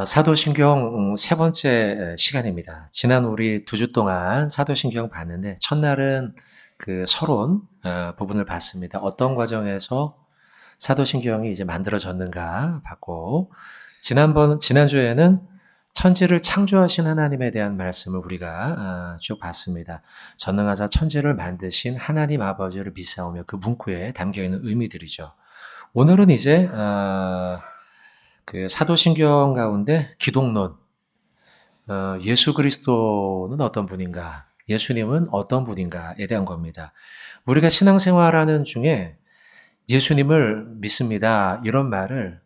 사도신경 세 번째 시간입니다. 지난 우리 2주 동안 사도신경 봤는데 첫날은 그 서론 부분을 봤습니다. 어떤 과정에서 사도신경이 이제 만들어졌는가 봤고, 지난주에는 천지를 창조하신 하나님에 대한 말씀을 우리가 쭉 봤습니다. 전능하사 천지를 만드신 하나님 아버지를 믿사오며 그 문구에 담겨있는 의미들이죠. 오늘은 이제 그 사도신경 가운데 기독론, 예수 그리스도는 어떤 분인가, 예수님은 어떤 분인가에 대한 겁니다. 우리가 신앙생활하는 중에 예수님을 믿습니다, 이런 말을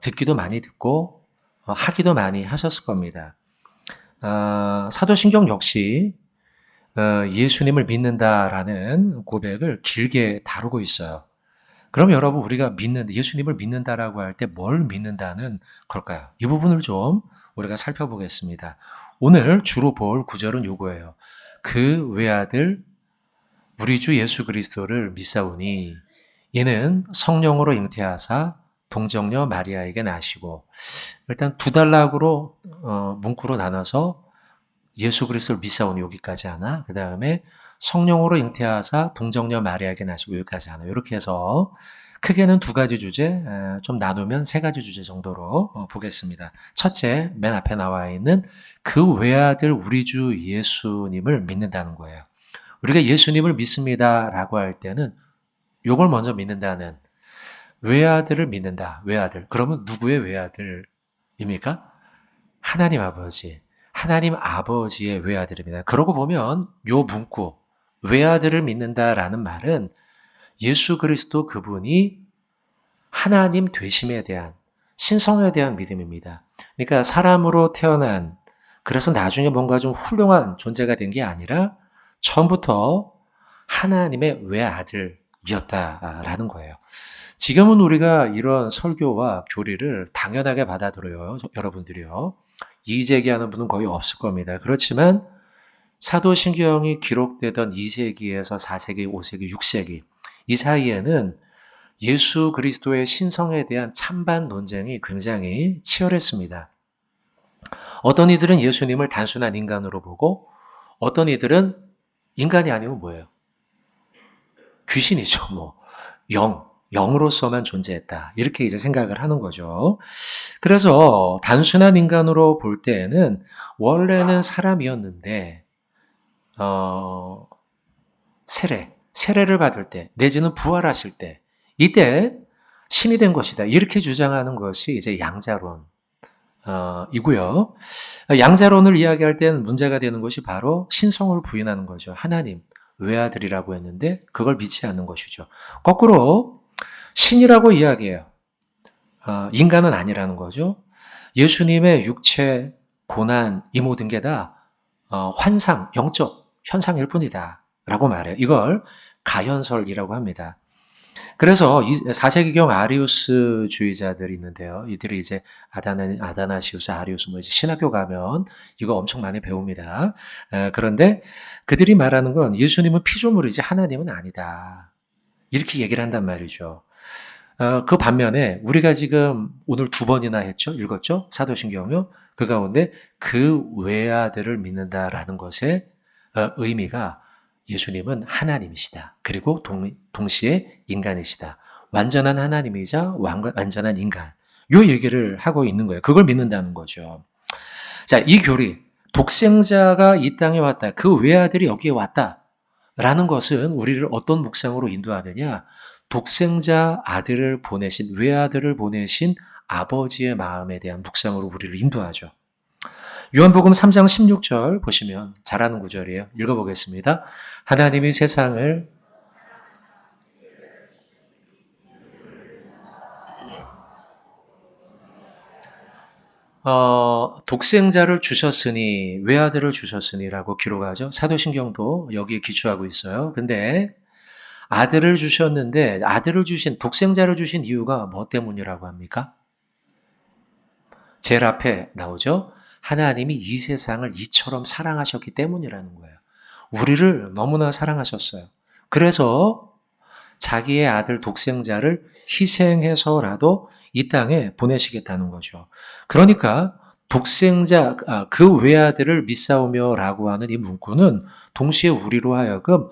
듣기도 많이 듣고 하기도 많이 하셨을 겁니다. 사도신경 역시 예수님을 믿는다라는 고백을 길게 다루고 있어요. 그럼 여러분, 우리가 예수님을 믿는다라고 할 때 뭘 믿는다는 걸까요? 이 부분을 좀 우리가 살펴보겠습니다. 오늘 주로 볼 구절은 요거예요. 그 외아들 우리 주 예수 그리스도를 믿사오니 이는 성령으로 잉태하사 동정녀 마리아에게 나시고, 일단 두 단락으로 문구로 나눠서 예수 그리스도를 믿사오니 여기까지 하나, 그 다음에 성령으로 잉태하사 동정녀 마리아에게 나시고 여기까지 하나, 이렇게 해서 크게는 두 가지 주제, 좀 나누면 세 가지 주제 정도로 보겠습니다. 첫째, 맨 앞에 나와 있는 그 외아들 우리 주 예수님을 믿는다는 거예요. 우리가 예수님을 믿습니다라고 할 때는 요걸 먼저 믿는다는, 외아들을 믿는다. 외아들. 그러면 누구의 외아들입니까? 하나님 아버지. 하나님 아버지의 외아들입니다. 그러고 보면 요 문구, 외아들을 믿는다라는 말은 예수 그리스도 그분이 하나님 되심에 대한, 신성에 대한 믿음입니다. 그러니까 사람으로 태어난, 그래서 나중에 뭔가 좀 훌륭한 존재가 된 게 아니라 처음부터 하나님의 외아들이었다라는 거예요. 지금은 우리가 이런 설교와 교리를 당연하게 받아들여요. 여러분들이요. 이의제기하는 분은 거의 없을 겁니다. 그렇지만 사도신경이 기록되던 2세기에서 4세기, 5세기, 6세기 이 사이에는 예수 그리스도의 신성에 대한 찬반 논쟁이 굉장히 치열했습니다. 어떤 이들은 예수님을 단순한 인간으로 보고, 어떤 이들은 인간이 아니면 뭐예요? 귀신이죠. 영으로서만 존재했다, 이렇게 이제 생각을 하는 거죠. 그래서 단순한 인간으로 볼 때에는 원래는 사람이었는데 세례를 받을 때, 내지는 부활하실 때, 이때 신이 된 것이다, 이렇게 주장하는 것이 이제 양자론 이고요. 양자론을 이야기할 때는 문제가 되는 것이 바로 신성을 부인하는 거죠. 하나님, 외아들이라고 했는데 그걸 믿지 않는 것이죠. 거꾸로 신이라고 이야기해요. 인간은 아니라는 거죠. 예수님의 육체, 고난, 이 모든 게 다 환상, 영적 현상일 뿐이다 라고 말해요. 이걸 가현설이라고 합니다. 그래서 4세기경 아리우스주의자들이 있는데요. 이들이 이제 아다나시우스, 아리우스, 이제 신학교 가면 이거 엄청 많이 배웁니다. 그런데 그들이 말하는 건 예수님은 피조물이지 하나님은 아니다, 이렇게 얘기를 한단 말이죠. 그 반면에 우리가 지금 오늘 2번이나 읽었죠? 사도신경요. 그 가운데 그 외아들을 믿는다라는 것의 의미가 예수님은 하나님이시다, 그리고 동시에 인간이시다, 완전한 하나님이자 완전한 인간, 요 얘기를 하고 있는 거예요. 그걸 믿는다는 거죠. 자, 이 교리, 독생자가 이 땅에 왔다, 그 외아들이 여기에 왔다 라는 것은 우리를 어떤 묵상으로 인도하느냐, 독생자 아들을 보내신, 외아들을 보내신 아버지의 마음에 대한 묵상으로 우리를 인도하죠. 요한복음 3장 16절 보시면 잘 아는 구절이에요. 읽어보겠습니다. 하나님이 세상을 독생자를 주셨으니, 외아들을 주셨으니라고 기록하죠. 사도신경도 여기에 기초하고 있어요. 근데 아들을 주셨는데, 독생자를 주신 이유가 뭐 때문이라고 합니까? 제일 앞에 나오죠. 하나님이 이 세상을 이처럼 사랑하셨기 때문이라는 거예요. 우리를 너무나 사랑하셨어요. 그래서 자기의 아들 독생자를 희생해서라도 이 땅에 보내시겠다는 거죠. 그러니까 독생자 그 외아들을 믿사오며라고 하는 이 문구는 동시에 우리로 하여금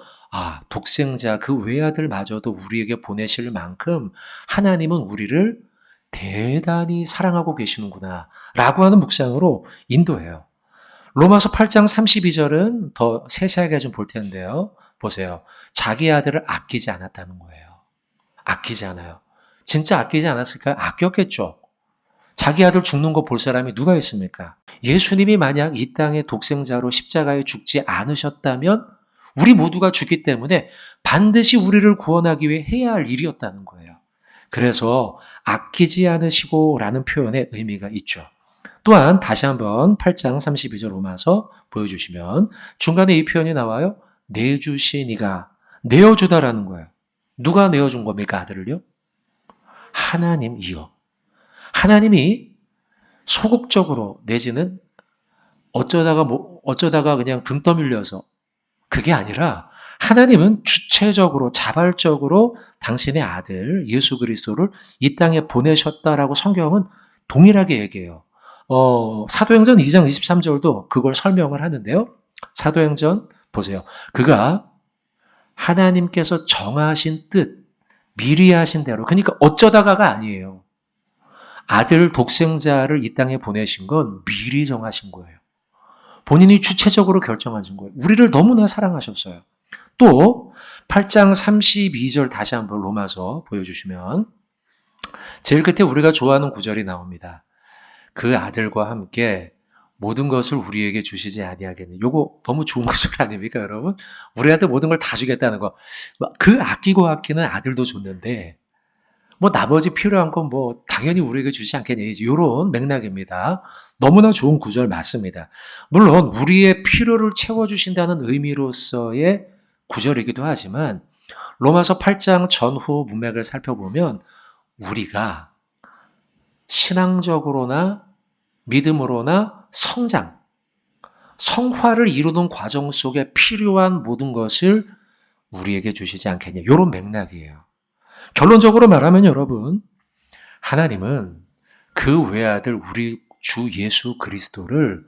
독생자 그 외아들마저도 우리에게 보내실 만큼 하나님은 우리를 대단히 사랑하고 계시는구나 라고 하는 묵상으로 인도해요. 로마서 8장 32절은 더 세세하게 좀 볼 텐데요. 보세요. 자기 아들을 아끼지 않았다는 거예요. 아끼지 않아요. 진짜 아끼지 않았을까요? 아꼈겠죠. 자기 아들 죽는 거 볼 사람이 누가 있습니까? 예수님이 만약 이 땅의 독생자로 십자가에 죽지 않으셨다면 우리 모두가 죽기 때문에 반드시 우리를 구원하기 위해 해야 할 일이었다는 거예요. 그래서 아끼지 않으시고 라는 표현의 의미가 있죠. 또한 다시 한번 8장 32절 로마서 보여주시면 중간에 이 표현이 나와요. 내주시니가 내어주다라는 거예요. 누가 내어준 겁니까? 아들을요? 하나님이요. 하나님이 소극적으로 내지는 어쩌다가 그냥 등 떠밀려서 그게 아니라 하나님은 주체적으로 자발적으로 당신의 아들 예수 그리스도를 이 땅에 보내셨다라고 성경은 동일하게 얘기해요. 사도행전 2장 23절도 그걸 설명을 하는데요. 사도행전 보세요. 그가 하나님께서 정하신 뜻, 미리 하신 대로, 그러니까 어쩌다가가 아니에요. 아들 독생자를 이 땅에 보내신 건 미리 정하신 거예요. 본인이 주체적으로 결정하신 거예요. 우리를 너무나 사랑하셨어요. 또 8장 32절 다시 한번 로마서 보여주시면 제일 끝에 우리가 좋아하는 구절이 나옵니다. 그 아들과 함께 모든 것을 우리에게 주시지 아니하겠니. 요거 너무 좋은 구절 아닙니까, 여러분? 우리한테 모든 걸 다 주겠다는 거. 그 아끼고 아끼는 아들도 줬는데 나머지 필요한 건 당연히 우리에게 주지 않겠니. 이런 맥락입니다. 너무나 좋은 구절 맞습니다. 물론 우리의 필요를 채워주신다는 의미로서의 구절이기도 하지만 로마서 8장 전후 문맥을 살펴보면 우리가 신앙적으로나 믿음으로나 성화를 이루는 과정 속에 필요한 모든 것을 우리에게 주시지 않겠냐. 이런 맥락이에요. 결론적으로 말하면 여러분, 하나님은 그 외아들 우리 주 예수 그리스도를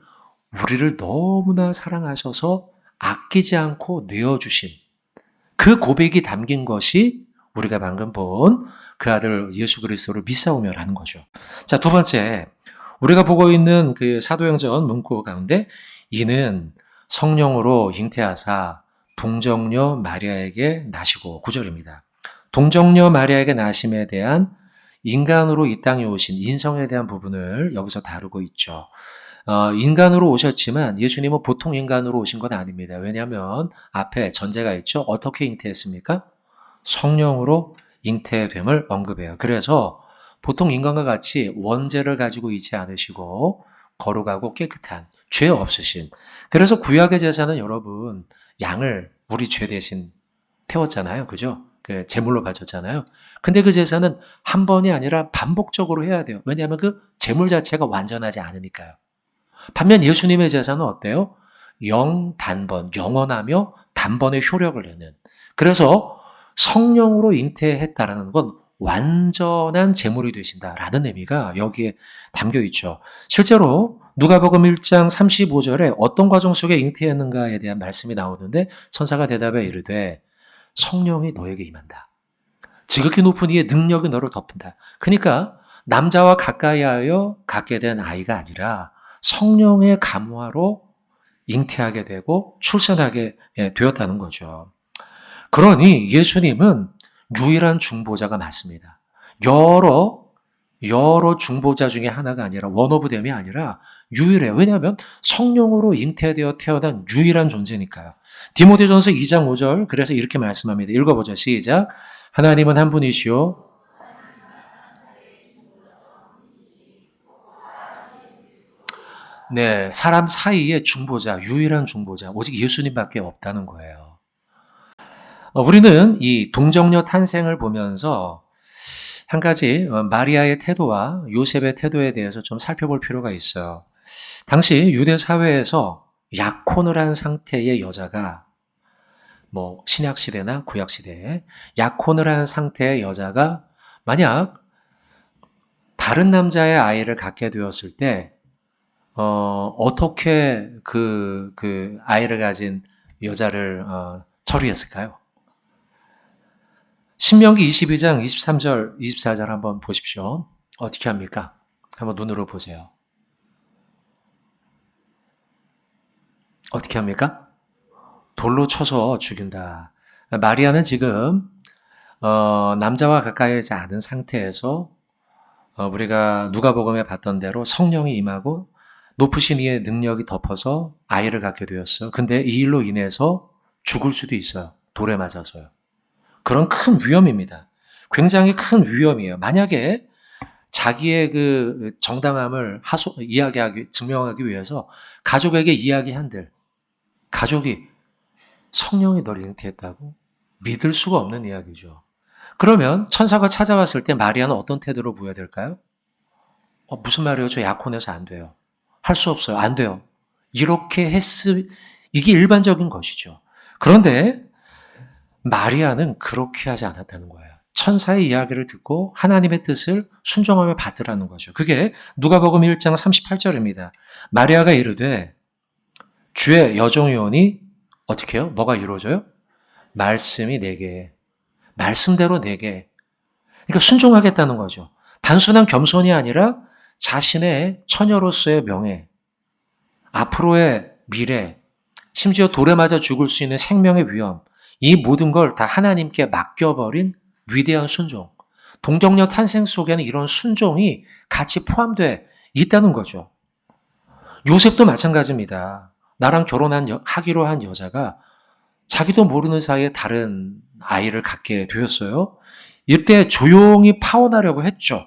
우리를 너무나 사랑하셔서 아끼지 않고 내어주신 그 고백이 담긴 것이 우리가 방금 본 그 아들 예수 그리스도를 믿사오며라는 거죠. 자, 두 번째, 우리가 보고 있는 그 사도행전 문구 가운데 이는 성령으로 잉태하사 동정녀 마리아에게 나시고 9절입니다. 동정녀 마리아에게 나심에 대한 인간으로 이 땅에 오신 인성에 대한 부분을 여기서 다루고 있죠. 인간으로 오셨지만 예수님은 보통 인간으로 오신 건 아닙니다. 왜냐하면 앞에 전제가 있죠. 어떻게 잉태했습니까? 성령으로 잉태됨을 언급해요. 그래서 보통 인간과 같이 원죄를 가지고 있지 않으시고 거룩하고 깨끗한 죄 없으신. 그래서 구약의 제사는 여러분 양을 우리 죄 대신 태웠잖아요. 그죠? 그 제물로 바쳤잖아요. 근데 그 제사는 한 번이 아니라 반복적으로 해야 돼요. 왜냐하면 그 제물 자체가 완전하지 않으니까요. 반면 예수님의 제사는 어때요? 영단번, 영원하며 단번의 효력을 내는. 그래서 성령으로 잉태했다라는 건 완전한 제물이 되신다라는 의미가 여기에 담겨 있죠. 실제로 누가복음 1장 35절에 어떤 과정 속에 잉태했는가에 대한 말씀이 나오는데 천사가 대답해 이르되 성령이 너에게 임한다. 지극히 높은 이의 능력이 너를 덮은다. 그러니까 남자와 가까이 하여 갖게 된 아이가 아니라 성령의 감화로 잉태하게 되고 출산하게 되었다는 거죠. 그러니 예수님은 유일한 중보자가 맞습니다. 여러 중보자 중에 하나가 아니라 원오브댐이 아니라 유일해요. 왜냐하면 성령으로 잉태되어 태어난 유일한 존재니까요. 디모데전서 2장 5절 그래서 이렇게 말씀합니다. 읽어보죠. 시작. 하나님은 한 분이시요. 네, 사람 사이의 중보자, 유일한 중보자, 오직 예수님밖에 없다는 거예요. 우리는 이 동정녀 탄생을 보면서 한 가지 마리아의 태도와 요셉의 태도에 대해서 좀 살펴볼 필요가 있어요. 당시 유대 사회에서 약혼을 한 상태의 여자가 신약 시대나 구약 시대에 약혼을 한 상태의 여자가 만약 다른 남자의 아이를 갖게 되었을 때 어떻게 그 아이를 가진 여자를 처리했을까요? 신명기 22장 23절, 24절 한번 보십시오. 어떻게 합니까? 한번 눈으로 보세요. 어떻게 합니까? 돌로 쳐서 죽인다. 마리아는 지금 남자와 가까이 하지 않은 상태에서 우리가 누가복음에 봤던 대로 성령이 임하고 높으신 이의 능력이 덮어서 아이를 갖게 되었어요. 근데 이 일로 인해서 죽을 수도 있어요. 돌에 맞아서요. 그런 큰 위험입니다. 굉장히 큰 위험이에요. 만약에 자기의 그 정당함을 증명하기 위해서 가족에게 이야기한들, 가족이 성령이 널 잉태했다고? 믿을 수가 없는 이야기죠. 그러면 천사가 찾아왔을 때 마리아는 어떤 태도로 보여야 될까요? 무슨 말이에요? 저 약혼해서 안 돼요. 할 수 없어요. 안 돼요. 이렇게 이게 일반적인 것이죠. 그런데 마리아는 그렇게 하지 않았다는 거예요. 천사의 이야기를 듣고 하나님의 뜻을 순종하며 받으라는 거죠. 그게 누가복음 1장 38절입니다. 마리아가 이르되 주의 여종이오니 어떻게 해요? 뭐가 이루어져요? 말씀이 내게, 말씀대로 내게. 그러니까 순종하겠다는 거죠. 단순한 겸손이 아니라 자신의 처녀로서의 명예, 앞으로의 미래, 심지어 돌에 맞아 죽을 수 있는 생명의 위험, 이 모든 걸 다 하나님께 맡겨버린 위대한 순종. 동정녀 탄생 속에는 이런 순종이 같이 포함되어 있다는 거죠. 요셉도 마찬가지입니다. 나랑 하기로 한 여자가 자기도 모르는 사이에 다른 아이를 갖게 되었어요. 이때 조용히 파혼하려고 했죠.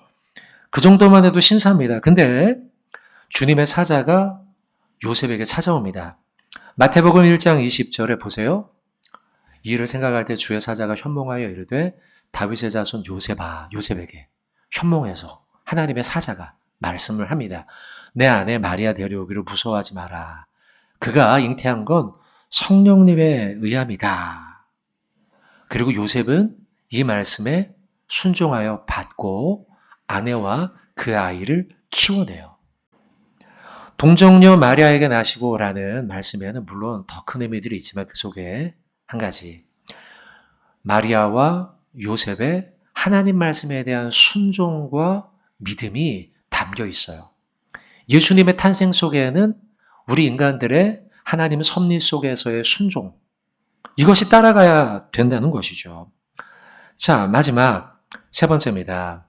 그 정도만 해도 신사입니다. 근데 주님의 사자가 요셉에게 찾아옵니다. 마태복음 1장 20절에 보세요. 이 일을 생각할 때 주의 사자가 현몽하여 이르되 다윗의 자손 요셉에게 현몽해서 하나님의 사자가 말씀을 합니다. 내 아내 마리아 데려오기를 무서워하지 마라. 그가 잉태한 건 성령님의 의함이다. 그리고 요셉은 이 말씀에 순종하여 받고 아내와 그 아이를 키워내요. 동정녀 마리아에게 나시고라는 말씀에는 물론 더 큰 의미들이 있지만 그 속에 한 가지, 마리아와 요셉의 하나님 말씀에 대한 순종과 믿음이 담겨 있어요. 예수님의 탄생 속에는 우리 인간들의 하나님 섭리 속에서의 순종, 이것이 따라가야 된다는 것이죠. 자, 마지막 세 번째입니다.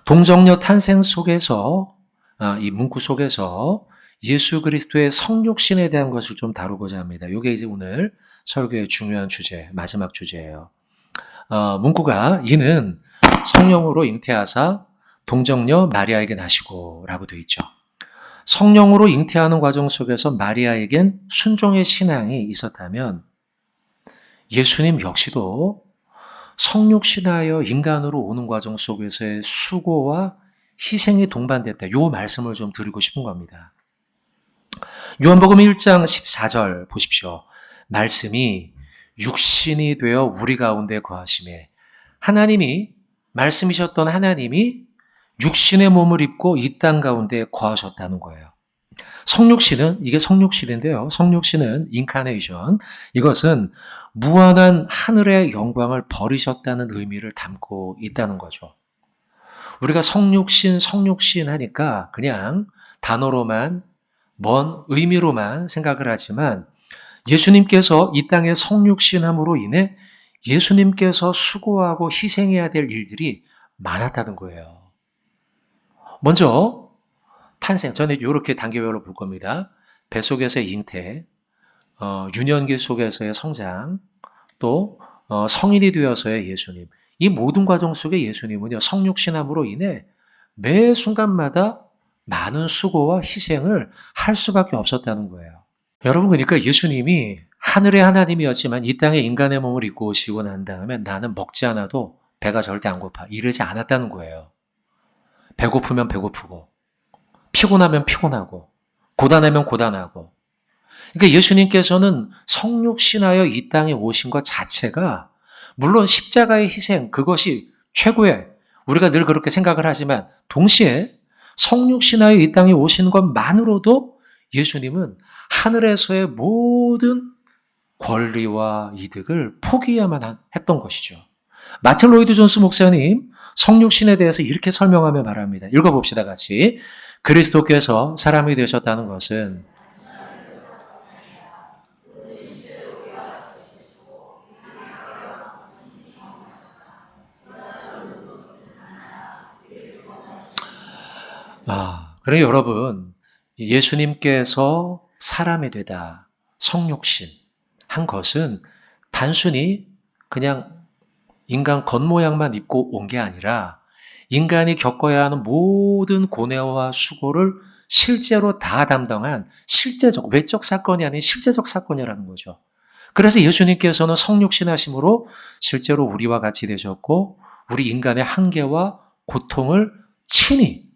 동정녀 탄생 속에서, 이 문구 속에서 예수 그리스도의 성육신에 대한 것을 좀 다루고자 합니다. 이게 이제 오늘 설교의 중요한 주제, 마지막 주제예요. 문구가 이는 성령으로 잉태하사 동정녀 마리아에게 나시고 라고 되어 있죠. 성령으로 잉태하는 과정 속에서 마리아에겐 순종의 신앙이 있었다면 예수님 역시도 성육신하여 인간으로 오는 과정 속에서의 수고와 희생이 동반됐다. 이 말씀을 좀 드리고 싶은 겁니다. 요한복음 1장 14절 보십시오. 말씀이 육신이 되어 우리 가운데 거하심에 말씀이셨던 하나님이 육신의 몸을 입고 이 땅 가운데 거하셨다는 거예요. 이게 성육신인데요. 성육신은 인카네이션, 이것은 무한한 하늘의 영광을 버리셨다는 의미를 담고 있다는 거죠. 우리가 성육신 하니까 그냥 단어로만, 먼 의미로만 생각을 하지만 예수님께서 이 땅에 성육신함으로 인해 예수님께서 수고하고 희생해야 될 일들이 많았다는 거예요. 먼저 탄생, 저는 이렇게 단계별로 볼 겁니다. 뱃속에서의 잉태, 유년기 속에서의 성장, 또 성인이 되어서의 예수님. 이 모든 과정 속에 예수님은요, 성육신함으로 인해 매 순간마다 많은 수고와 희생을 할 수밖에 없었다는 거예요. 여러분, 그러니까 예수님이 하늘의 하나님이었지만 이 땅에 인간의 몸을 입고 오시고 난 다음에 나는 먹지 않아도 배가 절대 안 고파, 이러지 않았다는 거예요. 배고프면 배고프고, 피곤하면 피곤하고, 고단하면 고단하고. 그러니까 예수님께서는 성육신하여 이 땅에 오신 것 자체가 물론 십자가의 희생, 그것이 최고의 우리가 늘 그렇게 생각을 하지만 동시에 성육신하여 이 땅에 오신 것만으로도 예수님은 하늘에서의 모든 권리와 이득을 포기해야만 했던 것이죠. 마틴 로이드 존스 목사님 성육신에 대해서 이렇게 설명하며 말합니다. 읽어봅시다 같이. 그리스도께서 사람이 되셨다는 것은 그래 여러분, 예수님께서 사람이 되다, 성육신 한 것은 단순히 그냥 인간 겉모양만 입고 온 게 아니라 인간이 겪어야 하는 모든 고뇌와 수고를 실제로 다 담당한 실제적, 외적 사건이 아닌 실제적 사건이라는 거죠. 그래서 예수님께서는 성육신하심으로 실제로 우리와 같이 되셨고 우리 인간의 한계와 고통을 친히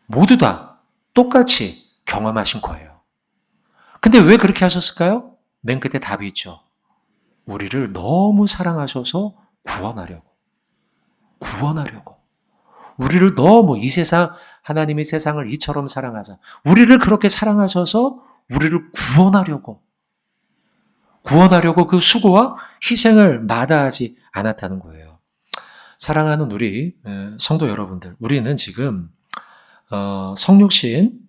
모두 다 똑같이 경험하신 거예요. 근데 왜 그렇게 하셨을까요? 맨 끝에 답이 있죠. 우리를 너무 사랑하셔서 구원하려고. 우리를 너무 이 세상, 하나님이 세상을 이처럼 사랑하자. 우리를 그렇게 사랑하셔서 우리를 구원하려고 그 수고와 희생을 마다하지 않았다는 거예요. 사랑하는 우리 성도 여러분들, 우리는 지금 성육신,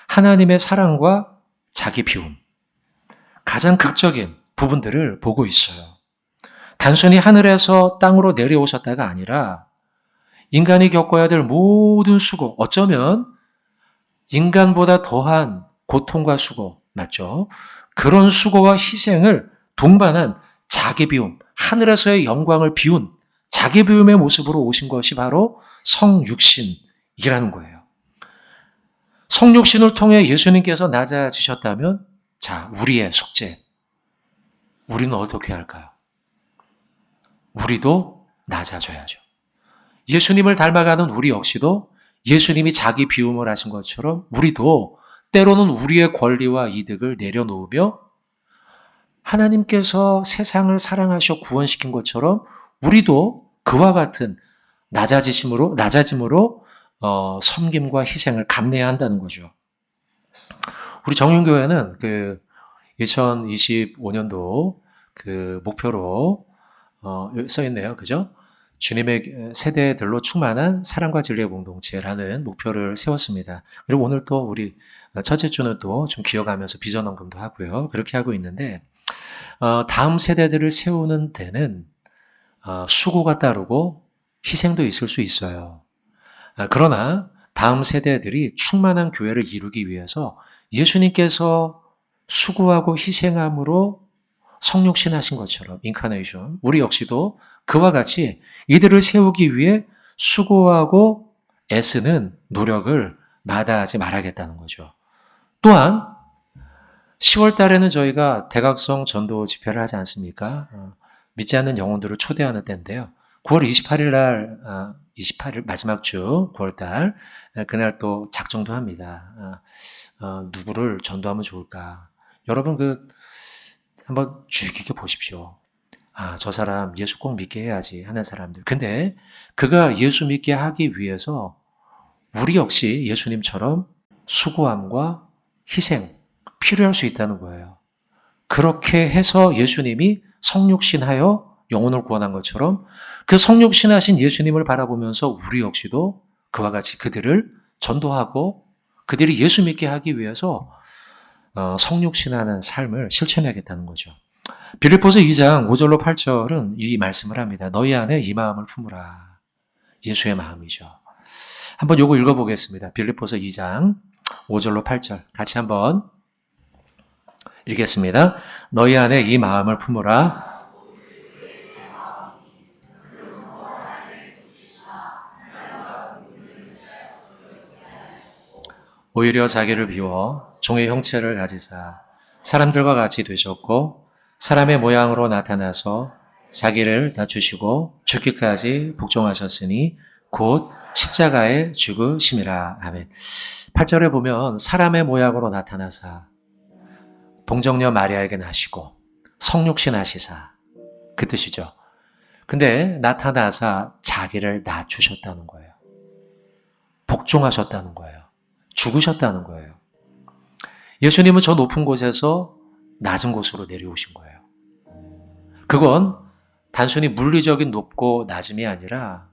하나님의 사랑과 자기 비움, 가장 극적인 부분들을 보고 있어요. 단순히 하늘에서 땅으로 내려오셨다가 아니라 인간이 겪어야 될 모든 수고, 어쩌면 인간보다 더한 고통과 수고, 맞죠? 그런 수고와 희생을 동반한 자기 비움, 하늘에서의 영광을 비운 자기 비움의 모습으로 오신 것이 바로 성육신이라는 거예요. 성육신을 통해 예수님께서 낮아지셨다면, 자, 우리의 숙제, 우리는 어떻게 할까요? 우리도 낮아져야죠. 예수님을 닮아가는 우리 역시도 예수님이 자기 비움을 하신 것처럼 우리도 때로는 우리의 권리와 이득을 내려놓으며 하나님께서 세상을 사랑하셔 구원시킨 것처럼 우리도 그와 같은 낮아짐으로 섬김과 희생을 감내해야 한다는 거죠. 우리 정윤교회는 2025년도 목표로 써 있네요. 그죠? 주님의 세대들로 충만한 사랑과 진리의 공동체라는 목표를 세웠습니다. 그리고 오늘 또 우리 첫째 주는 또 좀 기억하면서 비전 언급도 하고요. 그렇게 하고 있는데 다음 세대들을 세우는 데는 수고가 따르고 희생도 있을 수 있어요. 그러나 다음 세대들이 충만한 교회를 이루기 위해서 예수님께서 수고하고 희생함으로 성육신하신 것처럼 인카네이션, 우리 역시도 그와 같이 이들을 세우기 위해 수고하고 애쓰는 노력을 마다하지 말아야겠다는 거죠. 또한 10월 달에는 저희가 대각성 전도 집회를 하지 않습니까? 믿지 않는 영혼들을 초대하는 때인데요. 9월 28일 날, 28일 마지막 주 9월 달, 그날 또 작정도 합니다. 누구를 전도하면 좋을까? 여러분 한번 주의 깊게 보십시오. 저 사람 예수 꼭 믿게 해야지 하는 사람들. 근데 그가 예수 믿게 하기 위해서 우리 역시 예수님처럼 수고함과 희생 필요할 수 있다는 거예요. 그렇게 해서 예수님이 성육신하여 영혼을 구원한 것처럼 그 성육신하신 예수님을 바라보면서 우리 역시도 그와 같이 그들을 전도하고 그들이 예수 믿게 하기 위해서 성육신하는 삶을 실천해야겠다는 거죠. 빌립보서 2장 5절로 8절은 이 말씀을 합니다. 너희 안에 이 마음을 품으라. 예수의 마음이죠. 한번 요거 읽어보겠습니다. 빌립보서 2장 5절로 8절 같이 한번 읽겠습니다. 너희 안에 이 마음을 품으라. 오히려 자기를 비워 종의 형체를 가지사 사람들과 같이 되셨고 사람의 모양으로 나타나서 자기를 낮추시고 죽기까지 복종하셨으니 곧 십자가에 죽으심이라. 아멘. 8절에 보면 사람의 모양으로 나타나사 동정녀 마리아에게 나시고 성육신 하시사 그 뜻이죠. 근데 나타나사 자기를 낮추셨다는 거예요. 복종하셨다는 거예요. 죽으셨다는 거예요. 예수님은 저 높은 곳에서 낮은 곳으로 내려오신 거예요. 그건 단순히 물리적인 높고 낮음이 아니라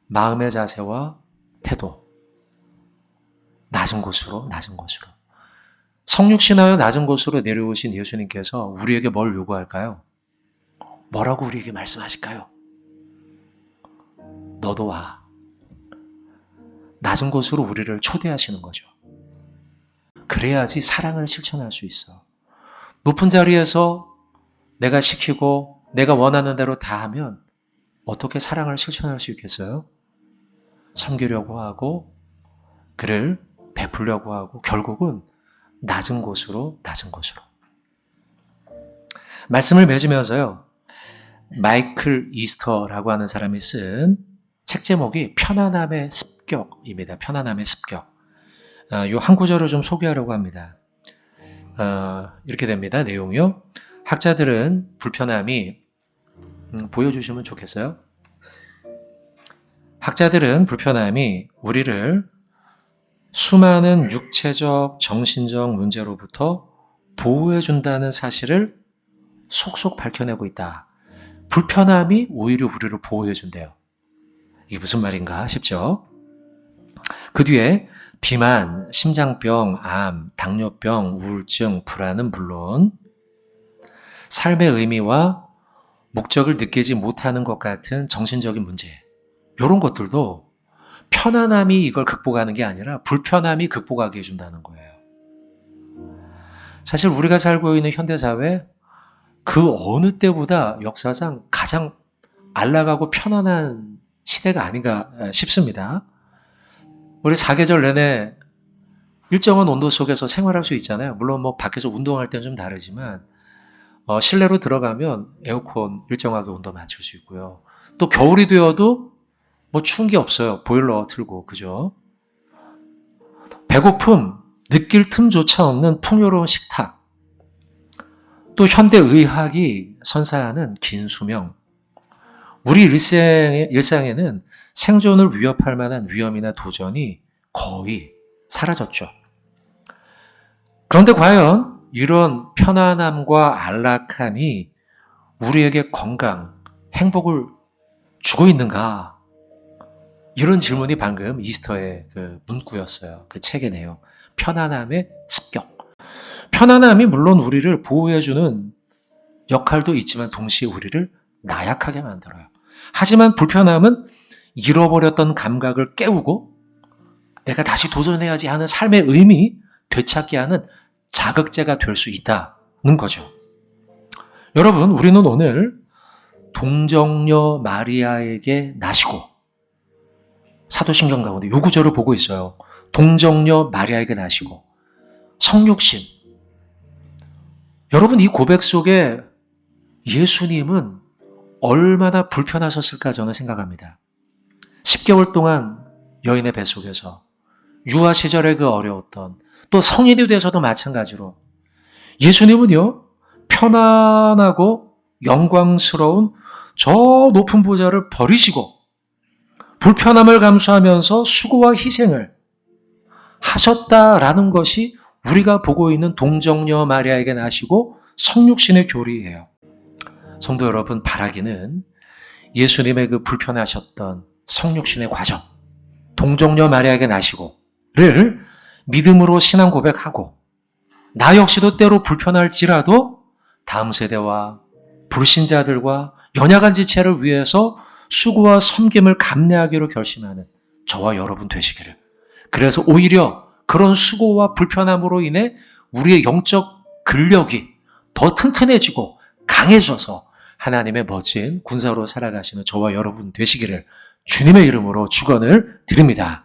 마음의 자세와 태도, 낮은 곳으로. 성육신하여 낮은 곳으로 내려오신 예수님께서 우리에게 뭘 요구할까요? 뭐라고 우리에게 말씀하실까요? 너도 와. 낮은 곳으로 우리를 초대하시는 거죠. 그래야지 사랑을 실천할 수 있어. 높은 자리에서 내가 시키고 내가 원하는 대로 다 하면 어떻게 사랑을 실천할 수 있겠어요? 섬기려고 하고 그를 베풀려고 하고 결국은 낮은 곳으로. 말씀을 맺으면서요. 마이클 이스터라고 하는 사람이 쓴 책 제목이 편안함의 습격입니다. 편안함의 습격. 이 한 구절을 좀 소개하려고 합니다. 이렇게 됩니다. 내용이요. 학자들은 불편함이 보여주시면 좋겠어요. 학자들은 불편함이 우리를 수많은 육체적, 정신적 문제로부터 보호해준다는 사실을 속속 밝혀내고 있다. 불편함이 오히려 우리를 보호해준대요. 이게 무슨 말인가 싶죠? 그 뒤에 비만, 심장병, 암, 당뇨병, 우울증, 불안은 물론 삶의 의미와 목적을 느끼지 못하는 것 같은 정신적인 문제, 이런 것들도 편안함이 이걸 극복하는 게 아니라 불편함이 극복하게 해준다는 거예요. 사실 우리가 살고 있는 현대사회 그 어느 때보다 역사상 가장 안락하고 편안한 시대가 아닌가 싶습니다. 우리 사계절 내내 일정한 온도 속에서 생활할 수 있잖아요. 물론 뭐 밖에서 운동할 때는 좀 다르지만 실내로 들어가면 에어컨 일정하게 온도 맞출 수 있고요. 또 겨울이 되어도 뭐 추운 게 없어요. 보일러 틀고, 그죠? 배고픔, 느낄 틈조차 없는 풍요로운 식탁. 또 현대의학이 선사하는 긴 수명. 우리 일상에는 생존을 위협할 만한 위험이나 도전이 거의 사라졌죠. 그런데 과연 이런 편안함과 안락함이 우리에게 건강, 행복을 주고 있는가? 이런 질문이 방금 이스터의 그 문구였어요. 그 책의 내용. 편안함의 습격. 편안함이 물론 우리를 보호해주는 역할도 있지만 동시에 우리를 나약하게 만들어요. 하지만 불편함은 잃어버렸던 감각을 깨우고 내가 다시 도전해야지 하는 삶의 의미 되찾게 하는 자극제가 될 수 있다는 거죠. 여러분, 우리는 오늘 동정녀 마리아에게 나시고 사도신경 가운데 요 구절을 보고 있어요. 동정녀 마리아에게 나시고 성육신. 여러분, 이 고백 속에 예수님은 얼마나 불편하셨을까 저는 생각합니다. 10개월 동안 여인의 뱃속에서 유아 시절에 그 어려웠던, 또 성인이 돼서도 마찬가지로 예수님은요, 편안하고 영광스러운 저 높은 보좌를 버리시고 불편함을 감수하면서 수고와 희생을 하셨다라는 것이 우리가 보고 있는 동정녀 마리아에게 나시고 성육신의 교리예요. 성도 여러분, 바라기는 예수님의 그 불편하셨던 성육신의 과정, 동정녀 마리아에게 나시고를 믿음으로 신앙 고백하고 나 역시도 때로 불편할지라도 다음 세대와 불신자들과 연약한 지체를 위해서 수고와 섬김을 감내하기로 결심하는 저와 여러분 되시기를. 그래서 오히려 그런 수고와 불편함으로 인해 우리의 영적 근력이 더 튼튼해지고 강해져서 하나님의 멋진 군사로 살아가시는 저와 여러분 되시기를 주님의 이름으로 축원을 드립니다.